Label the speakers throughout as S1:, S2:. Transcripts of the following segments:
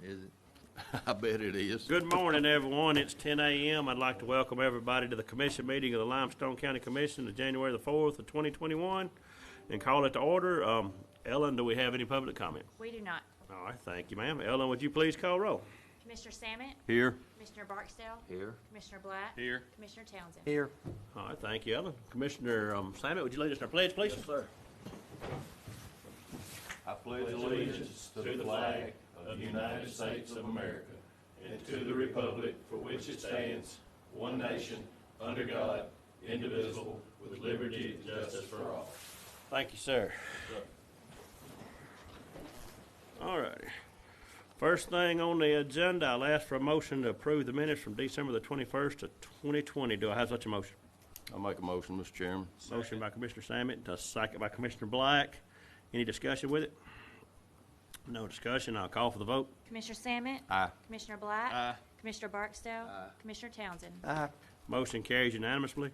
S1: Is it? I bet it is.
S2: Good morning, everyone. It's 10 a.m. I'd like to welcome everybody to the commission meeting of the Limestone County Commission of January the 4th of 2021 and call it to order. Ellen, do we have any public comment?
S3: We do not.
S2: All right, thank you, ma'am. Ellen, would you please call roll?
S3: Commissioner Samet?
S1: Here.
S3: Commissioner Barksdale?
S1: Here.
S3: Commissioner Black?
S2: Here.
S3: Commissioner Townsend?
S4: Here.
S2: All right, thank you, Ellen. Commissioner Samet, would you lead us in our pledge, please?
S1: Yes, sir. I pledge allegiance to the flag of the United States of America and to the republic for which it stands, one nation, under God, indivisible, with liberty and justice for all.
S2: Thank you, sir. All righty. First thing on the agenda, I'll ask for a motion to approve the minutes from December the 21st of 2020. Do I have such a motion?
S1: I'll make a motion, Mr. Chairman.
S2: Motion by Commissioner Samet, a second by Commissioner Black. Any discussion with it? No discussion. I'll call for the vote.
S3: Commissioner Samet?
S1: Aye.
S3: Commissioner Black?
S2: Aye.
S3: Commissioner Barksdale?
S1: Aye.
S3: Commissioner Townsend?
S4: Aye.
S2: Motion carries unanimously.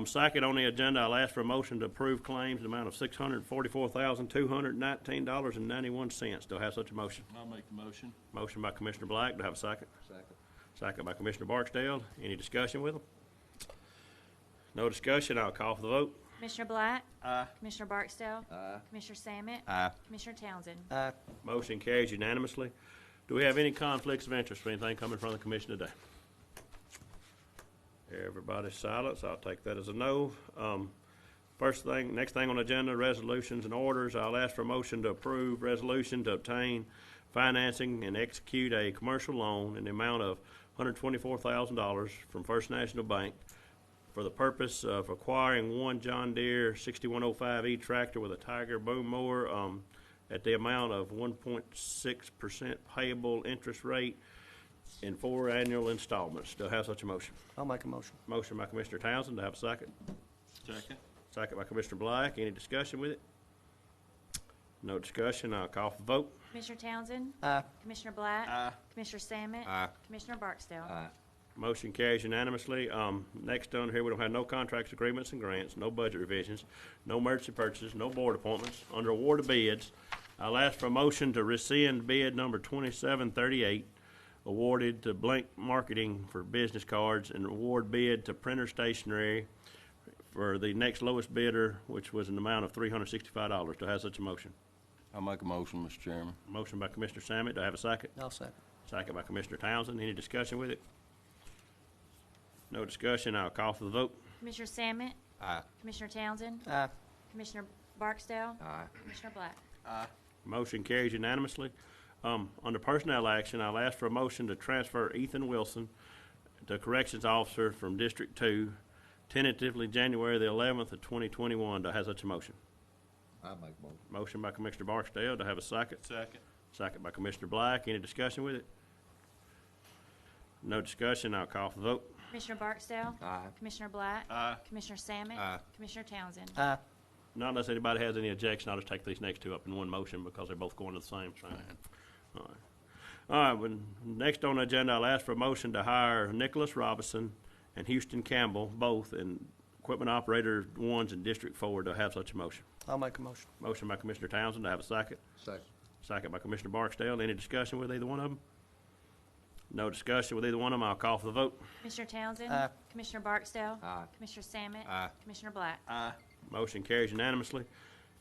S2: Second on the agenda, I'll ask for a motion to approve claims in the amount of $644,219.91. Do I have such a motion?
S5: I'll make the motion.
S2: Motion by Commissioner Black. Do I have a second?
S1: Second.
S2: Second by Commissioner Barksdale. Any discussion with them? No discussion. I'll call for the vote.
S3: Commissioner Black?
S2: Aye.
S3: Commissioner Barksdale?
S1: Aye.
S3: Commissioner Samet?
S1: Aye.
S3: Commissioner Townsend?
S4: Aye.
S2: Motion carries unanimously. Do we have any conflicts of interest for anything coming from the commission today? Everybody's silent, so I'll take that as a no. Next thing on the agenda, resolutions and orders. I'll ask for a motion to approve resolution to obtain financing and execute a commercial loan in the amount of $124,000 from First National Bank for the purpose of acquiring one John Deere 6105E tractor with a Tiger boom mower at the amount of 1.6% payable interest rate in 4 annual installments. Do I have such a motion?
S4: I'll make a motion.
S2: Motion by Commissioner Townsend. Do I have a second?
S5: Second.
S2: Second by Commissioner Black. Any discussion with it? No discussion. I'll call for the vote.
S3: Commissioner Townsend?
S4: Aye.
S3: Commissioner Black?
S2: Aye.
S3: Commissioner Samet?
S1: Aye.
S3: Commissioner Barksdale?
S1: Aye.
S2: Motion carries unanimously. Next on here, we don't have no contracts, agreements, and grants, no budget revisions, no emergency purchases, no board appointments. Under award of bids, I'll ask for a motion to rescind bid number 2738, awarded to Blank Marketing for business cards, and award bid to Printer Stationery for the next lowest bidder, which was an amount of $365. Do I have such a motion?
S1: I'll make a motion, Mr. Chairman.
S2: Motion by Commissioner Samet. Do I have a second?
S4: I'll second.
S2: Second by Commissioner Townsend. Any discussion with it? No discussion. I'll call for the vote.
S3: Commissioner Samet?
S1: Aye.
S3: Commissioner Townsend?
S4: Aye.
S3: Commissioner Barksdale?
S1: Aye.
S3: Commissioner Black?
S2: Motion carries unanimously. Under personnel action, I'll ask for a motion to transfer Ethan Wilson to Corrections Officer from District 2, tentatively January the 11th of 2021. Do I have such a motion?
S1: I'll make a motion.
S2: Motion by Commissioner Barksdale. Do I have a second?
S5: Second.
S2: Second by Commissioner Black. Any discussion with it? No discussion. I'll call for the vote.
S3: Commissioner Barksdale?
S1: Aye.
S3: Commissioner Black?
S5: Aye.
S3: Commissioner Samet?
S1: Aye.
S3: Commissioner Townsend?
S4: Aye.
S2: Not unless anybody has any objection, I'll just take these next two up in one motion because they're both going to the same thing. All right. All right, well, next on the agenda, I'll ask for a motion to hire Nicholas Robinson and Houston Campbell, both in equipment operator ones in District 4. Do I have such a motion?
S4: I'll make a motion.
S2: Motion by Commissioner Townsend. Do I have a second?
S1: Second.
S2: Second by Commissioner Barksdale. Any discussion with either one of them? No discussion with either one of them. I'll call for the vote.
S3: Commissioner Townsend?
S4: Aye.
S3: Commissioner Barksdale?
S1: Aye.
S3: Commissioner Samet?
S1: Aye.
S3: Commissioner Black?
S2: Aye. Motion carries unanimously.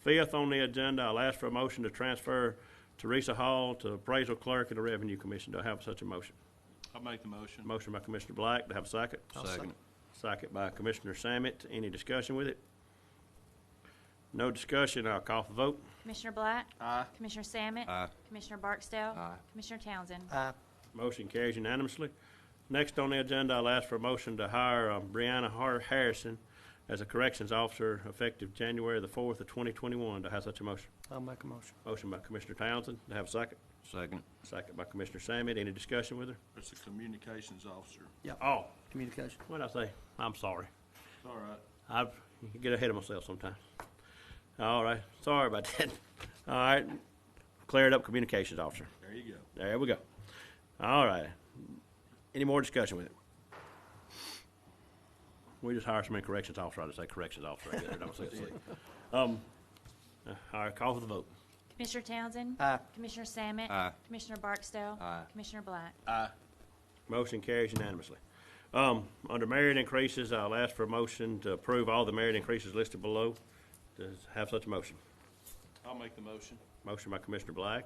S2: Fifth on the agenda, I'll ask for a motion to transfer Teresa Hall to appraisal clerk in the Revenue Commission. Do I have such a motion?
S5: I'll make the motion.
S2: Motion by Commissioner Black. Do I have a second?
S4: I'll
S1: Second.
S2: Second by Commissioner Samet. Any discussion with it? No discussion. I'll call for the vote.
S3: Commissioner Black?
S5: Aye.
S3: Commissioner Samet?
S1: Aye.
S3: Commissioner Barksdale?
S1: Aye.
S3: Commissioner Townsend?
S4: Aye.
S2: Motion carries unanimously. Next on the agenda, I'll ask for a motion to hire Brianna Harrison as a corrections officer effective January the 4th of 2021. Do I have such a motion?
S4: I'll make a motion.
S2: Motion by Commissioner Townsend. Do I have a second?
S1: Second.
S2: Second by Commissioner Samet. Any discussion with her?
S5: It's a communications officer.
S2: Oh,
S4: Communication.
S2: what did I say? I'm sorry.
S5: It's all right.
S2: I get ahead of myself sometimes. All right. Sorry about that. All right. Cleared up communications officer.
S5: There you go.
S2: There we go. All right. Any more discussion with it? We just hired so many corrections officers. I just say corrections officer. I get it. I don't say it. All right. Call for the vote.
S3: Commissioner Townsend?
S4: Aye.
S3: Commissioner Sammet?
S6: Aye.
S3: Commissioner Barksdale?
S6: Aye.
S3: Commissioner Black?
S5: Aye.
S2: Motion carries unanimously. Under merit increases, I'll ask for a motion to approve all the merit increases listed below. Does have such a motion?
S5: I'll make the motion.
S2: Motion by Commissioner Black.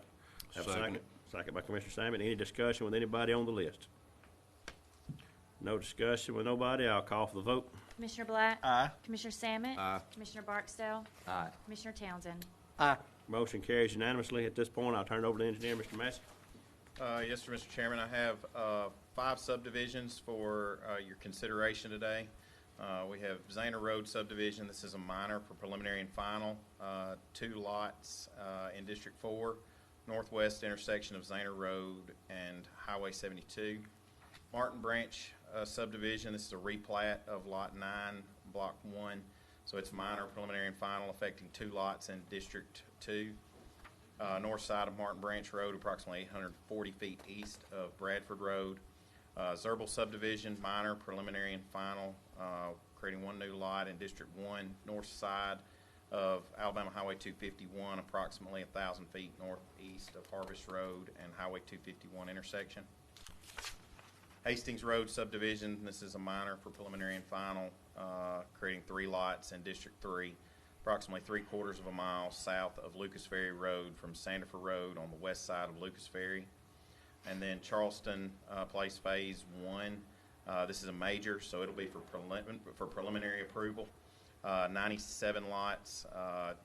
S2: Have a
S6: Second.
S2: second. Second by Commissioner Sammet. Any discussion with anybody on the list? No discussion with nobody. I'll call for the vote.
S3: Commissioner Black?
S5: Aye.
S3: Commissioner Sammet?
S6: Aye.
S3: Commissioner Barksdale?
S6: Aye.
S3: Commissioner Townsend?
S4: Aye.
S2: Motion carries unanimously. At this point, I'll turn it over to the engineer, Mr. Massey.
S7: Yes, sir, Mr. Chairman. I have 5 subdivisions for your consideration today. We have Zana Road subdivision. This is a minor for preliminary and final. 2 lots in District 4, northwest intersection of Zana Road and Highway 72. Martin Branch subdivision. This is a replat of Lot 9, Block 1. So it's minor, preliminary, and final, affecting 2 lots in District 2. North side of Martin Branch Road, approximately 840 feet east of Bradford Road. Zerbal subdivision, minor, preliminary, and final, creating 1 new lot in District 1, north side of Alabama Highway 251, approximately 1,000 feet northeast of Harvest Road and Highway 251 intersection. Hastings Road subdivision, this is a minor for preliminary and final, creating 3 lots in District 3, approximately 3/4 of a mile south of Lucas Ferry Road from Sandifer Road on the west side of Lucas Ferry. And then Charleston Place Phase 1, this is a major, so it'll be for preliminary approval. 97 lots,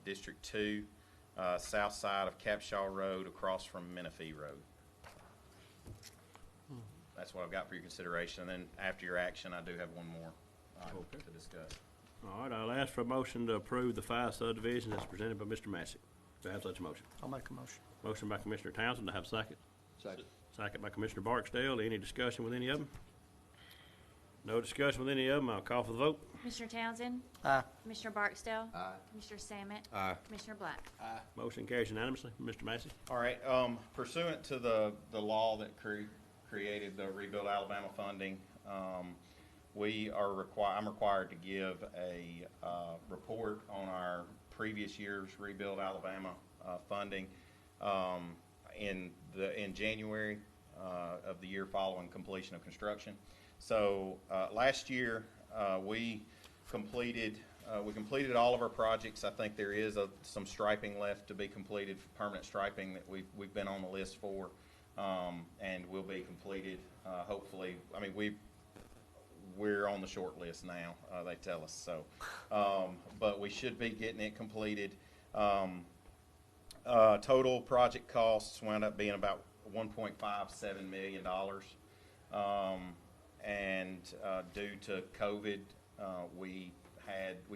S7: District 2, south side of Capshaw Road across from Menifee Road. That's what I've got for your consideration. And then after your action, I do have one more to discuss.
S2: All right, I'll ask for a motion to approve the 5 subdivisions as presented by Mr. Massey. Do I have such a motion?
S4: I'll make a motion.
S2: Motion by Commissioner Townsend. Do I have a second?
S6: Second.
S2: Second by Commissioner Barksdale. Any discussion with any of them? No discussion with any of them. I'll call for the vote.
S3: Commissioner Townsend?
S4: Aye.
S3: Commissioner Barksdale?
S6: Aye.
S3: Commissioner Sammet?
S6: Aye.
S3: Commissioner Black?
S5: Aye.
S2: Motion carries unanimously. Mr. Massey?
S7: All right, pursuant to the law that created the Rebuild Alabama funding, I'm required to give a report on our previous year's Rebuild Alabama funding in January of the year following completion of construction. So last year we completed all of our projects. I think there is some striping left to be completed, permanent striping that we've been on the list for, and will be completed hopefully. I mean, we're on the short list now, they tell us so, but we should be getting it completed. Total project costs wound up being about $1.57 million, and due to COVID, we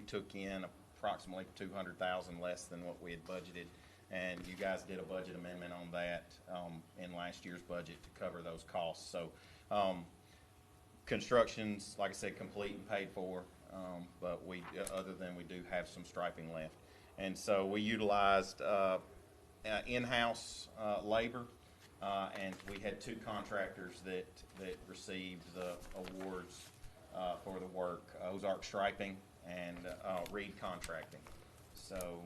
S7: took in approximately $200,000 less than what we had budgeted, and you guys did a budget amendment on that in last year's budget to cover those costs. So construction's, like I said, complete and paid for, but other than we do have some striping left. And so we utilized in-house labor, and we had 2 contractors that received the awards for the work, Ozark Striping and Reed Contracting. So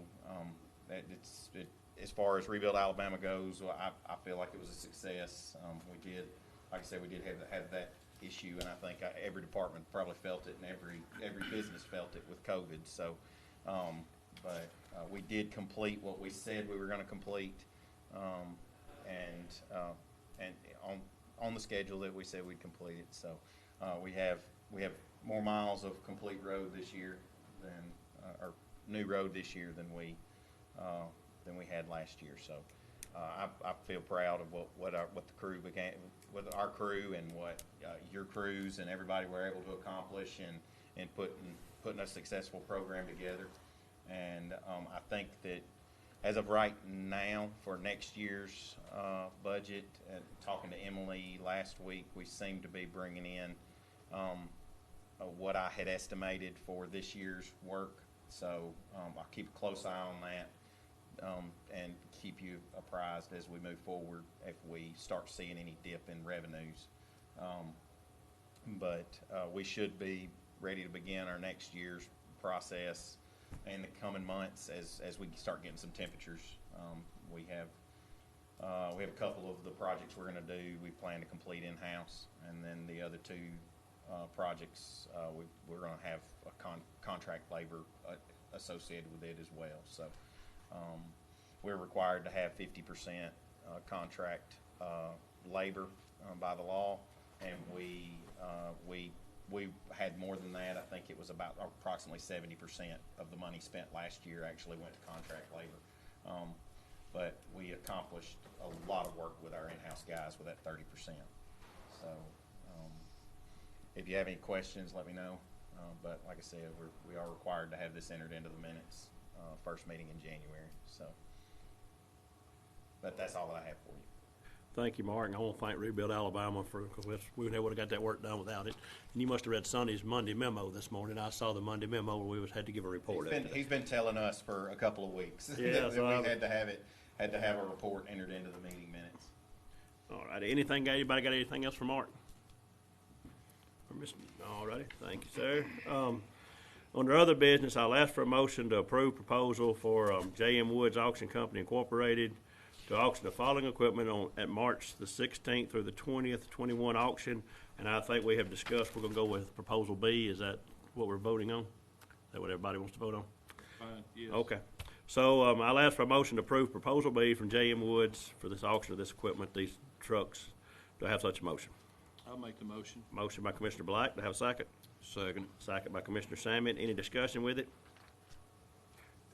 S7: as far as Rebuild Alabama goes, I feel like it was a success. We did, like I said, we did have that issue, and I think every department probably felt it, and every business felt it with COVID. So, but we did complete what we said we were going to complete, and on the schedule that we said we'd complete it. So we have more miles of complete road this year or new road this year than we had last year. So I feel proud of what the crew began, with our crew and what your crews and everybody were able to accomplish and putting a successful program together. And I think that as of right now, for next year's budget, and talking to Emily last week, we seem to be bringing in what I had estimated for this year's work. So I'll keep a close eye on that, and keep you apprised as we move forward if we start seeing any dip in revenues. But we should be ready to begin our next year's process in the coming months as we start getting some temperatures We have a couple of the projects we're going to do, we plan to complete in-house, and then the other two projects, we're going to have a contract labor associated with it as well. So we're required to have 50% contract labor by the law, and we had more than that. I think it was about approximately 70% of the money spent last year actually went to contract labor. But we accomplished a lot of work with our in-house guys with that 30%. So if you have any questions, let me know. But like I said, we are required to have this entered into the minutes, first meeting in January. So, but that's all that I have for you.
S2: Thank you, Mark, and I want to thank Rebuild Alabama because we never would have got that work done without it. And you must have read Sunday's Monday memo this morning. I saw the Monday memo where we had to give a report.
S7: He's been telling us for a couple of weeks
S2: Yeah,
S7: that
S2: so
S7: we had to have a report entered into the meeting minutes.
S2: All right. Anybody got anything else for Mark? All righty. Thank you, sir. Under other business, I'll ask for a motion to approve proposal for J.M. Woods Auction Company Incorporated to auction the following equipment at March the 16th through the 20th, 21 auction. And I think we have discussed we're going to go with proposal B. Is that what we're voting on? Is that what everybody wants to vote on?
S5: Fine, yes.
S2: Okay. So I'll ask for a motion to approve proposal B from J.M. Woods for this auction of this equipment, these trucks. Do I have such a motion?
S5: I'll make the motion.
S2: Motion by Commissioner Black. Do I have a second?
S5: Second.
S2: Second by Commissioner Sammett. Any discussion with it?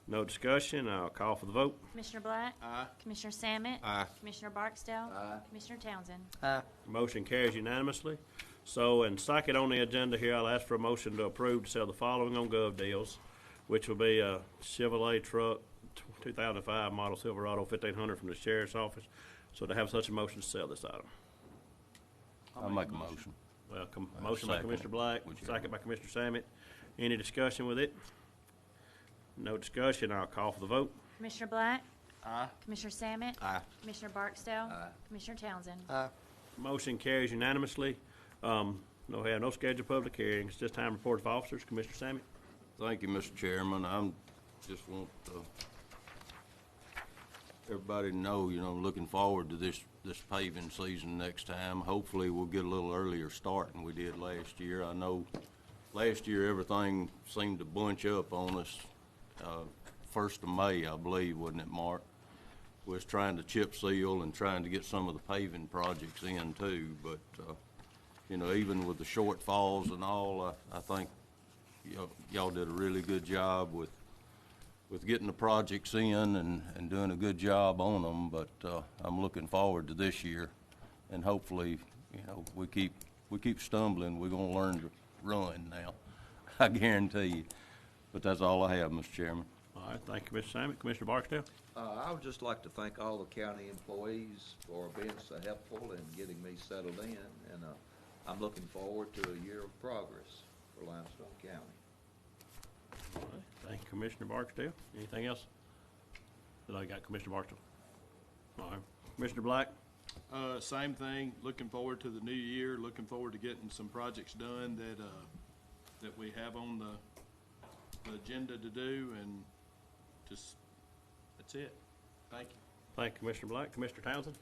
S2: No discussion. I'll call for the vote.
S3: Commissioner Black?
S5: Aye.
S3: Commissioner Sammett?
S5: Aye.
S3: Commissioner Barksdale?
S5: Aye.
S3: Commissioner Townsend?
S4: Aye.
S2: Motion carries unanimously. So, and second on the agenda here, I'll ask for a motion to approve to sell the following on Gov Deals, which will be a Chevrolet truck, 2005 model Silverado 1500 from the Sheriff's Office. So to have such a motion to sell this item.
S6: I'll make a motion.
S2: Welcome. Motion by
S6: second
S2: Commissioner
S6: it.
S2: Black,
S6: Whichever.
S2: second by Commissioner Sammett. Any discussion with it? No discussion. I'll call for the vote.
S3: Commissioner Black?
S5: Aye.
S3: Commissioner Sammett?
S5: Aye.
S3: Commissioner Barksdale?
S5: Aye.
S3: Commissioner Townsend?
S4: Aye.
S2: Motion carries unanimously. No scheduled public hearings. It's just time report of officers. Commissioner Sammett.
S6: Thank you, Mr. Chairman. I'm just want everybody to know, looking forward to this paving season next time. Hopefully, we'll get a little earlier start than we did last year. I know last year everything seemed to bunch up on us. 1st of May, I believe, wasn't it, Mark? Was trying to chip seal and trying to get some of the paving projects in too. But even with the shortfalls and all, I think y'all did a really good job with getting the projects in and doing a good job on them. But I'm looking forward to this year, and hopefully, we keep stumbling. We're gonna learn to run now. I guarantee you. But that's all I have, Mr. Chairman.
S2: All right. Thank you, Mr. Sammett. Commissioner Barksdale.
S8: I would just like to thank all the county employees for being so helpful and getting me settled in, and I'm looking forward to a year of progress for Limestone County.
S2: All right. Thank you, Commissioner Barksdale. Anything else? That I got, Commissioner Barksdale. All right. Commissioner Black.
S5: Same thing. Looking forward to the new year. Looking forward to getting some projects done that we have on the agenda to do, and just that's it. Thank you.
S2: Thank you, Commissioner Black. Commissioner Townsend.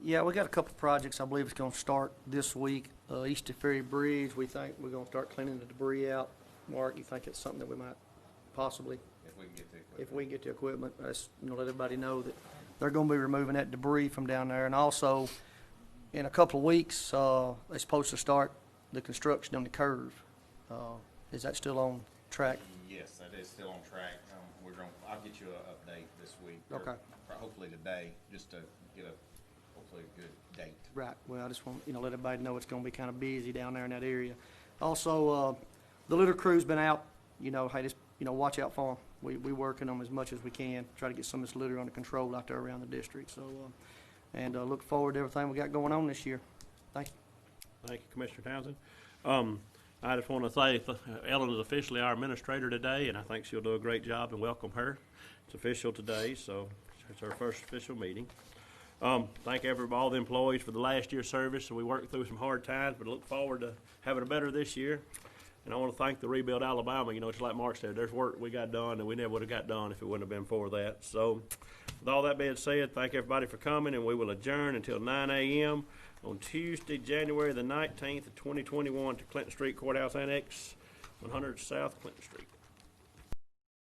S4: Yeah, we got a couple projects I believe it's going to start this week. Easter Ferry Bridge, we think we're going to start cleaning the debris out. Mark, you think it's something that we might possibly,
S7: If we can get the equipment.
S4: if we get the equipment, let's let everybody know that they're going to be removing that debris from down there. And also, in a couple of weeks, they're supposed to start the construction on the curve. Is that still on track?
S7: Yes, that is still on track. I'll get you an update this week. or
S4: Okay.
S7: Hopefully today, just to get hopefully a good date.
S4: Right. Well, I just want let everybody know it's going to be kind of busy down there in that area. Also, the litter crew's been out. Hey, just watch out for them. We working them as much as we can, try to get some of this litter under control out there around the district. So, and look forward to everything we got going on this year. Thank you.
S2: Thank you, Commissioner Townsend. I just want to say Ellen is officially our administrator today, and I think she'll do a great job, and welcome her. It's official today, so it's her first official meeting. Thank all the employees for the last year's service. So we worked through some hard times, but look forward to having it better this year. And I want to thank the Rebuild Alabama. You know, it's like Mark said, there's work we got done that we never would have got done if it wouldn't have been for that. So with all that being said, thank everybody for coming, and we will adjourn until 9 a.m. on Tuesday, January the 19th of 2021 to Clinton Street Courthouse Annex, 100 South Clinton Street.